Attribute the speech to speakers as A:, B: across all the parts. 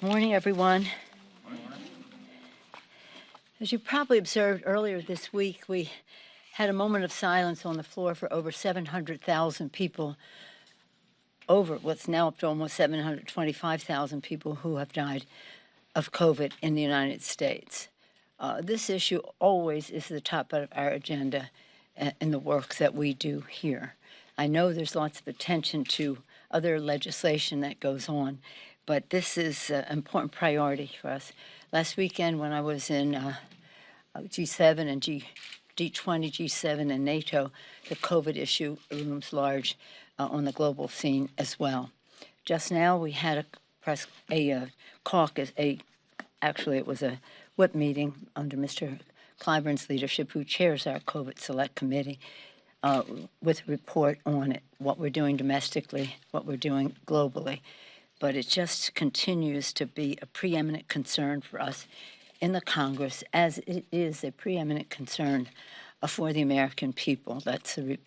A: Morning, everyone. As you probably observed earlier this week, we had a moment of silence on the floor for over 700,000 people, over what's now up to almost 725,000 people who have died of COVID in the United States. This issue always is the top of our agenda in the work that we do here. I know there's lots of attention to other legislation that goes on, but this is an important priority for us. Last weekend when I was in G7 and G20, G7 and NATO, the COVID issue looms large on the global scene as well. Just now we had a caucus, actually it was a whip meeting under Mr. Clyburn's leadership, who chairs our COVID Select Committee, with a report on it, what we're doing domestically, what we're doing globally. But it just continues to be a preeminent concern for us in the Congress, as it is a preeminent concern for the American people. That's the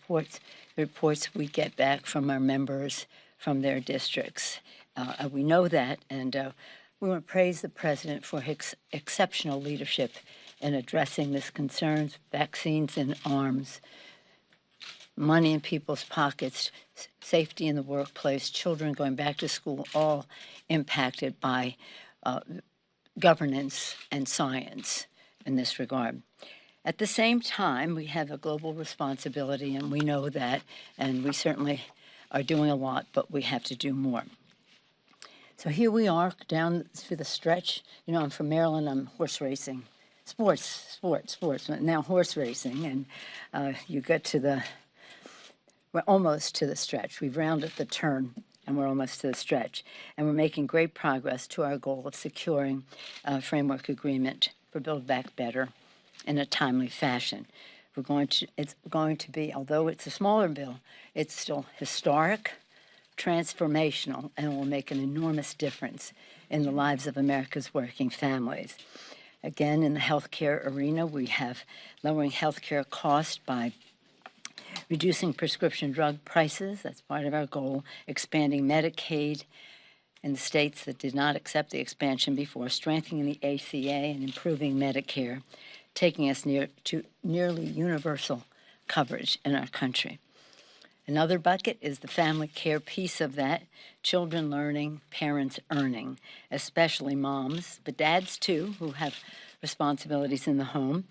A: reports we get back from our members from their districts. We know that, and we want to praise the President for his exceptional leadership in addressing this concerns, vaccines in arms, money in people's pockets, safety in the workplace, children going back to school, all impacted by governance and science in this regard. At the same time, we have a global responsibility, and we know that, and we certainly are doing a lot, but we have to do more. So here we are down through the stretch. You know, I'm from Maryland, I'm horse racing. Sports, now horse racing, and you get to we're almost to the stretch. We've rounded the turn, and we're almost to the stretch. And we're making great progress to our goal of securing a framework agreement for Build Back Better in a timely fashion. It's going to be, although it's a smaller bill, it's still historic, transformational, and will make an enormous difference in the lives of America's working families. Again, in the healthcare arena, we have lowering healthcare costs by reducing prescription drug prices, that's part of our goal, expanding Medicaid in the states that did not accept the expansion before, strengthening the ACA and improving Medicare, taking us to nearly universal coverage in our country. Another bucket is the family care piece of that, children learning, parents earning, especially moms, but dads too, who have responsibilities in the home,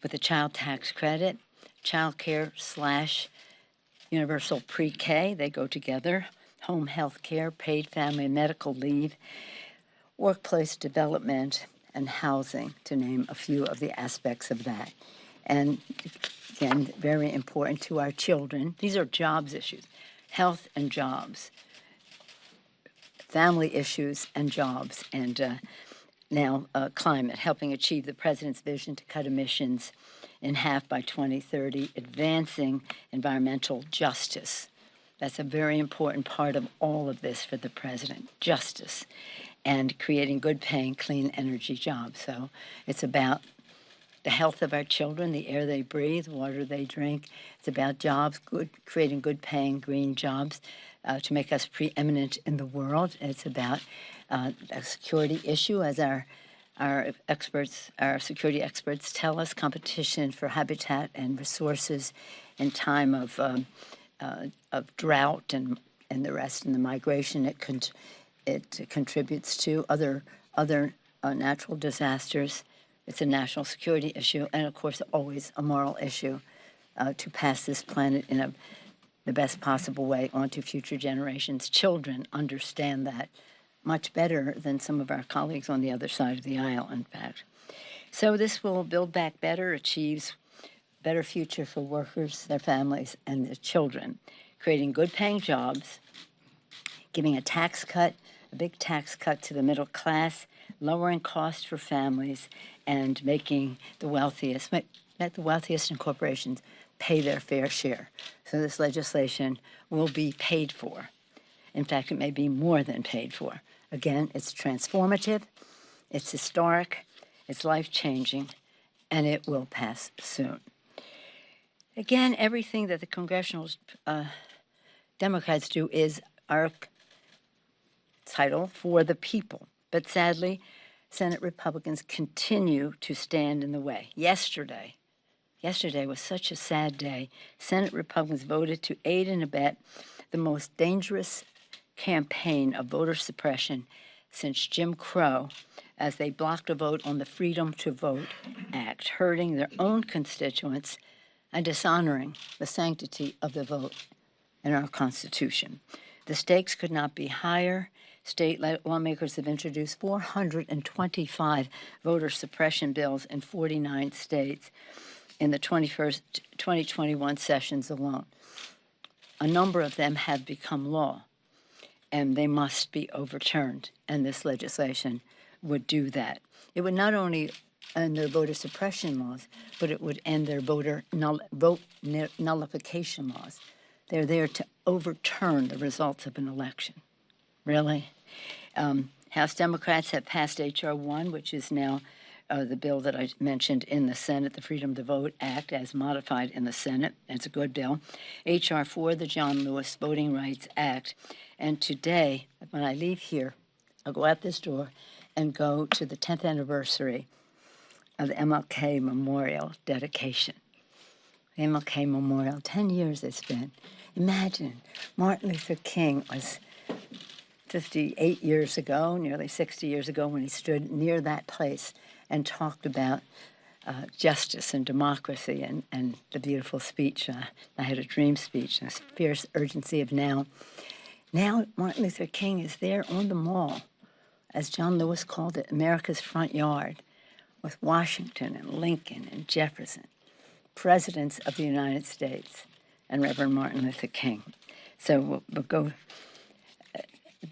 A: with a child tax credit, child care / universal pre-K, they go together, home health care, paid family and medical leave, workplace development, and housing, to name a few of the aspects of that. And again, very important to our children. These are jobs issues, health and jobs, family issues and jobs, and now climate, helping achieve the President's vision to cut emissions in half by 2030, advancing environmental justice. That's a very important part of all of this for the President, justice, and creating good-paying, clean energy jobs. So it's about the health of our children, the air they breathe, water they drink. It's about jobs, creating good-paying green jobs to make us preeminent in the world. It's about a security issue, as our security experts tell us, competition for habitat and resources in time of drought and the rest, and the migration it contributes to, other natural disasters. It's a national security issue, and of course, always a moral issue to pass this planet in the best possible way on to future generations. Children understand that much better than some of our colleagues on the other side of the aisle, in fact. So this will Build Back Better, achieves better future for workers, their families, and their children, creating good-paying jobs, giving a tax cut, a big tax cut to the middle class, lowering costs for families, and making the wealthiest and corporations pay their fair share. So this legislation will be paid for. In fact, it may be more than paid for. Again, it's transformative, it's historic, it's life-changing, and it will pass soon. Again, everything that the congressional Democrats do is our title, for the people. But sadly, Senate Republicans continue to stand in the way. Yesterday was such a sad day. Senate Republicans voted to aid and abet the most dangerous campaign of voter suppression since Jim Crow, as they blocked a vote on the Freedom to Vote Act, hurting their own constituents and dishonoring the sanctity of the vote in our Constitution. The stakes could not be higher. State lawmakers have introduced 425 voter suppression bills in 49 states in the 2021 sessions alone. A number of them have become law, and they must be overturned, and this legislation would do that. It would not only end their voter suppression laws, but it would end their vote nullification laws. They're there to overturn the results of an election. Really? House Democrats have passed H.R. 1, which is now the bill that I mentioned in the Senate, the Freedom to Vote Act, as modified in the Senate. It's a good bill. H.R. 4, the John Lewis Voting Rights Act. And today, when I leave here, I'll go out this door and go to the 10th anniversary of the MLK Memorial dedication. The MLK Memorial, 10 years it's been. Imagine, Martin Luther King was 58 years ago, nearly 60 years ago, when he stood near that place and talked about justice and democracy and the beautiful speech, I Had a Dream speech, and a fierce urgency of now. Now Martin Luther King is there on the mall, as John Lewis called it, America's front yard, with Washington and Lincoln and Jefferson, presidents of the United States, and Reverend Martin Luther King. So we'll go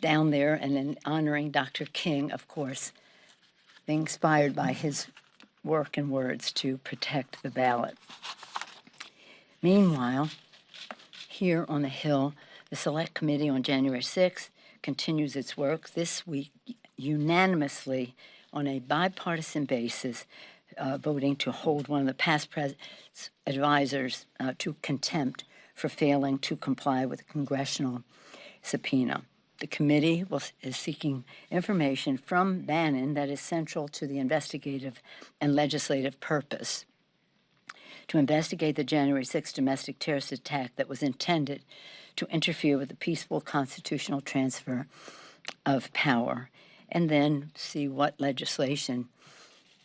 A: down there, and in honoring Dr. King, of course, being inspired by his work and words to protect the ballot. Meanwhile, here on the Hill, the Select Committee on January 6th continues its work this week unanimously on a bipartisan basis, voting to hold one of the past president's advisors to contempt for failing to comply with a congressional subpoena. The committee is seeking information from Bannon that is central to the investigative and legislative purpose to investigate the January 6th domestic terrorist attack that was intended to interfere with the peaceful constitutional transfer of power, and then see what legislation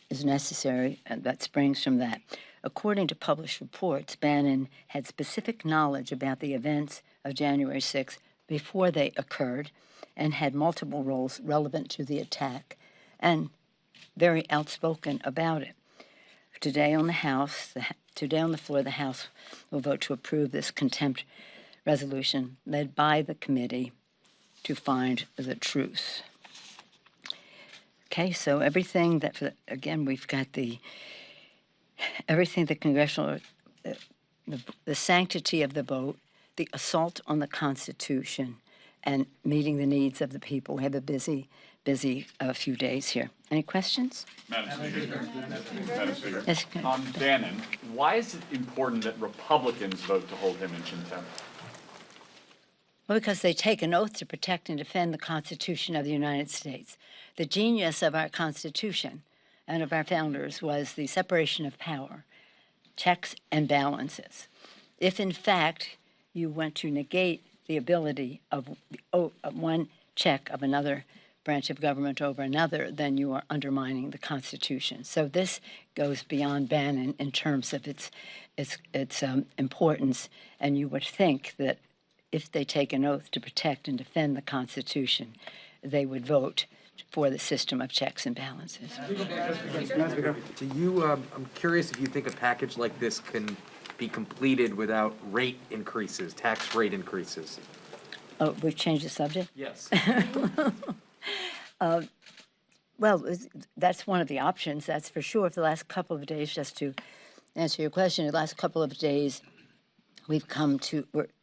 A: is necessary that springs from that. According to published reports, Bannon had specific knowledge about the events of January 6th before they occurred and had multiple roles relevant to the attack and very outspoken about it. Today on the floor, the House will vote to approve this contempt resolution led by the committee to find the truth. Okay, so everything that, again, we've got everything the congressional, the sanctity of the vote, the assault on the Constitution, and meeting the needs of the people. We have a busy few days here. Any questions?
B: Madam Speaker. Madam Speaker.
A: Yes,
B: On Bannon, why is it important that Republicans vote to hold him in contempt?
A: Well, because they take an oath to protect and defend the Constitution of the United States. The genius of our Constitution and of our founders was the separation of power, checks and balances. If, in fact, you want to negate the ability of one check of another branch of government over another, then you are undermining the Constitution. So this goes beyond Bannon in terms of its importance, and you would think that if they take an oath to protect and defend the Constitution, they would vote for the system of checks and balances.
C: So I'm curious if you think a package like this can be completed without rate increases, tax rate increases.
A: Oh, we've changed the subject?
C: Yes.
A: Well, that's one of the options, that's for sure. For the last couple of days, just to answer your question, the last couple of days, we're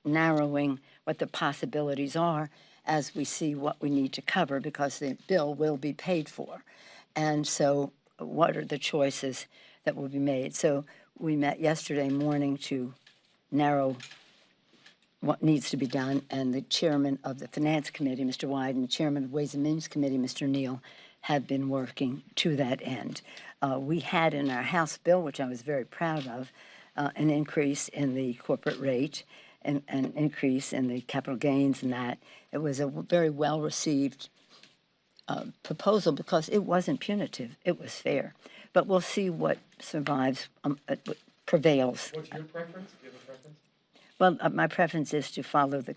A: narrowing what the possibilities are as we see what we need to cover, because the bill will be paid for. And so what are the choices that will be made? So we met yesterday morning to narrow what needs to be done, and the chairman of the Finance Committee, Mr. Wyden, the chairman of Ways and Means Committee, Mr. Neal, have been working to that end. We had in our House bill, which I was very proud of, an increase in the corporate rate and an increase in the capital gains and that. It was a very well-received proposal because it wasn't punitive, it was fair. But we'll see what survives, what prevails.
C: What's your preference? Do you have a preference?
A: Well, my preference is to follow the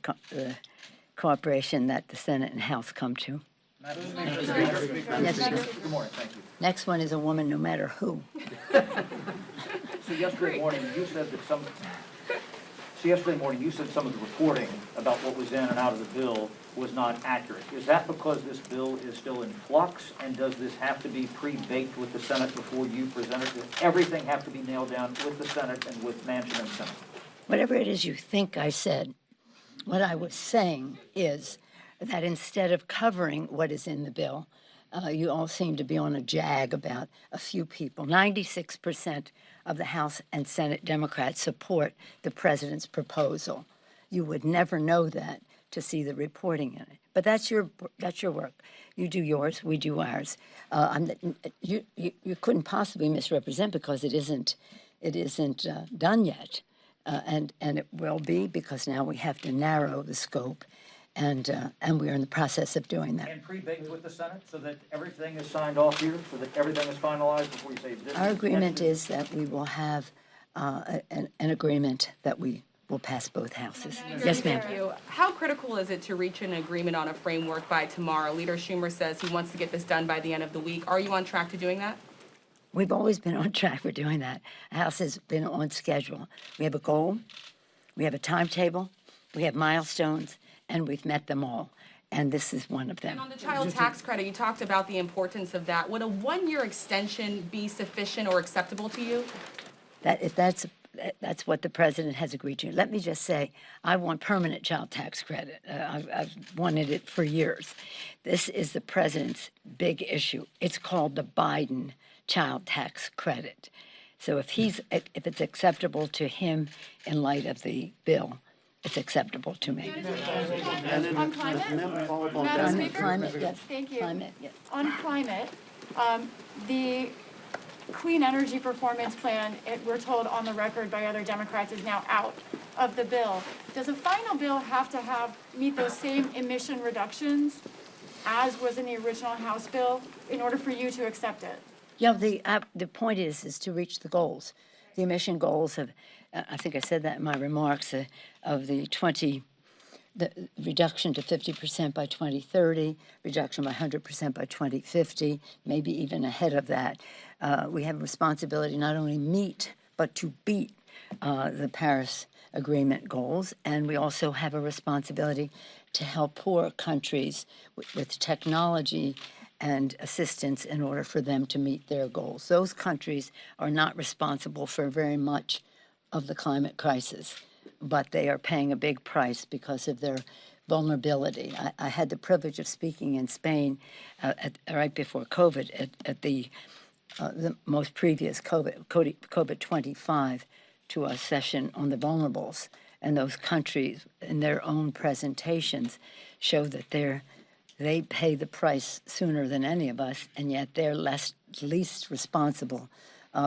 A: cooperation that the Senate and House come to.
D: Yes,
A: Speaker.
D: Good morning, thank you.
A: Next one is a woman, no matter who.
D: So yesterday morning, you said some of the reporting about what was in and out of the bill was not accurate. Is that because this bill is still in flux, and does this have to be pre-baked with the Senate before you present it? Does everything have to be nailed down with the Senate and with Manchin and Senate?
A: Whatever it is you think I said, what I was saying is that instead of covering what is in the bill, you all seem to be on a jag about a few people. 96% of the House and Senate Democrats support the president's proposal. You would never know that to see the reporting in it. But that's your work. You do yours, we do ours. You couldn't possibly misrepresent because it isn't done yet. And it will be, because now we have to narrow the scope, and we're in the process of doing that.
D: And pre-baked with the Senate, so that everything is signed off here, so that everything is finalized before you say this?
A: Our agreement is that we will have an agreement that we will pass both houses. Yes, ma'am.
E: Thank you. How critical is it to reach an agreement on a framework by tomorrow? Leader Schumer says he wants to get this done by the end of the week. Are you on track to doing that?
A: We've always been on track for doing that. The House has been on schedule. We have a goal, we have a timetable, we have milestones, and we've met them all. And this is one of them.
E: And on the child tax credit, you talked about the importance of that. Would a one-year extension be sufficient or acceptable to you?
A: That's what the president has agreed to. Let me just say, I want permanent child tax credit. I've wanted it for years. This is the president's big issue. It's called the Biden child tax credit. So if it's acceptable to him in light of the bill, it's acceptable to me.
F: On climate? Madam Speaker?
A: Climate, yes.
F: Thank you.
A: Climate, yes.
F: On climate, the Clean Energy Performance Plan, we're told on the record by other Democrats, is now out of the bill. Does a final bill have to meet those same emission reductions as was in the original House bill in order for you to accept it?
A: Yeah, the point is to reach the goals. The emission goals of, I think I said that in my remarks, of the reduction to 50% by 2030, reduction by 100% by 2050, maybe even ahead of that. We have a responsibility not only meet, but to beat the Paris Agreement goals, and we also have a responsibility to help poor countries with technology and assistance in order for them to meet their goals. Those countries are not responsible for very much of the climate crisis, but they are paying a big price because of their vulnerability. I had the privilege of speaking in Spain right before COVID at the most previous COVID 25 to a session on the vulnerables, and those countries in their own presentations show that they pay the price sooner than any of us, and yet they're least responsible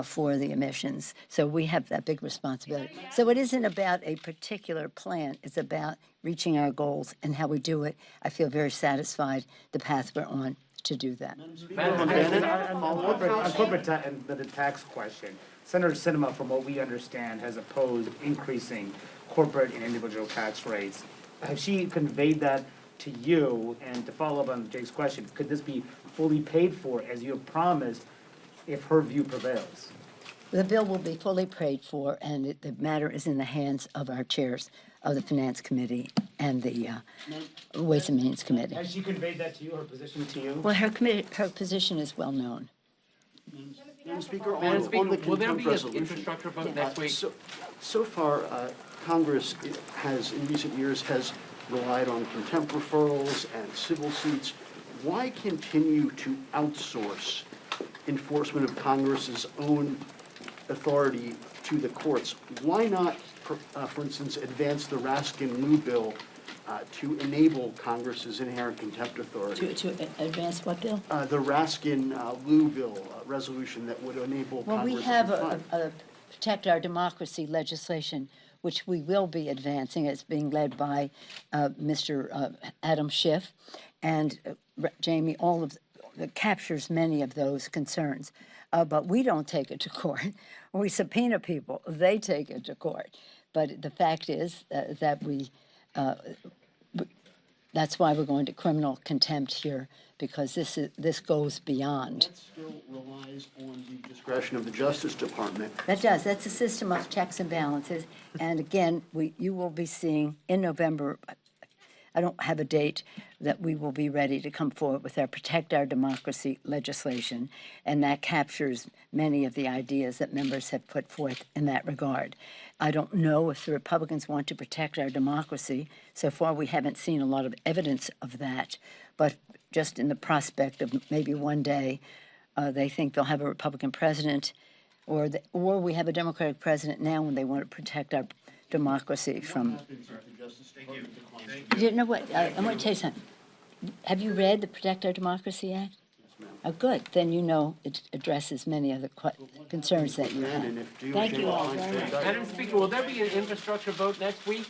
A: for the emissions. So we have that big responsibility. So it isn't about a particular plan. It's about reaching our goals and how we do it. I feel very satisfied the path we're on to do that.
G: On corporate the tax question, Senator Sinema, from what we understand, has opposed increasing corporate and individual tax rates. Has she conveyed that to you? And to follow up on Jake's question, could this be fully paid for, as you have promised, if her view prevails?
A: The bill will be fully paid for, and the matter is in the hands of our chairs of the Finance Committee and the Ways and Means Committee.
G: Has she conveyed that to you, her position to you?
A: Well, her position is well known.
H: Madam Speaker,
B: Madam
H: on
B: Speaker,
H: the
B: will there
H: contempt
B: be an
H: resolution.
B: infrastructure vote next week?
H: So far, Congress has, in recent years, has relied on contempt referrals and civil suits. Why continue to outsource enforcement of Congress's own authority to the courts? Why not for instance, advance the Raskin-Lew bill to enable Congress's inherent contempt authority?
A: To advance what bill?
H: The Raskin-Lew bill, resolution that would enable
A: Well,
H: Congress
A: we
H: to
A: have
H: fund.
A: a Protect Our Democracy legislation, which we will be advancing. It's being led by Mr. Adam Schiff and Jamie, that captures many of those concerns. But we don't take it to court. We subpoena people. They take it to court. But the fact is that that's why we're going to criminal contempt here, because this goes beyond.
H: That still relies on the discretion of the Justice Department.
A: That does. That's a system of checks and balances. And again, you will be seeing in November, I don't have a date, that we will be ready to come forward with our Protect Our Democracy legislation, and that captures many of the ideas that members have put forth in that regard. I don't know if the Republicans want to protect our democracy. So far, we haven't seen a lot of evidence of that, but just in the prospect of maybe one day they think they'll have a Republican president, or we have a Democratic president now when they want to protect our democracy from. You know what? I want to tell you something. Have you read the Protect Our Democracy Act? Oh, good. Then you know it addresses many of the concerns that you have.
H: And if DOJ
A: Thank you all
H: finds
A: very
H: that
A: much.
H: it does-
I: Madam Speaker, will there be an infrastructure vote next week?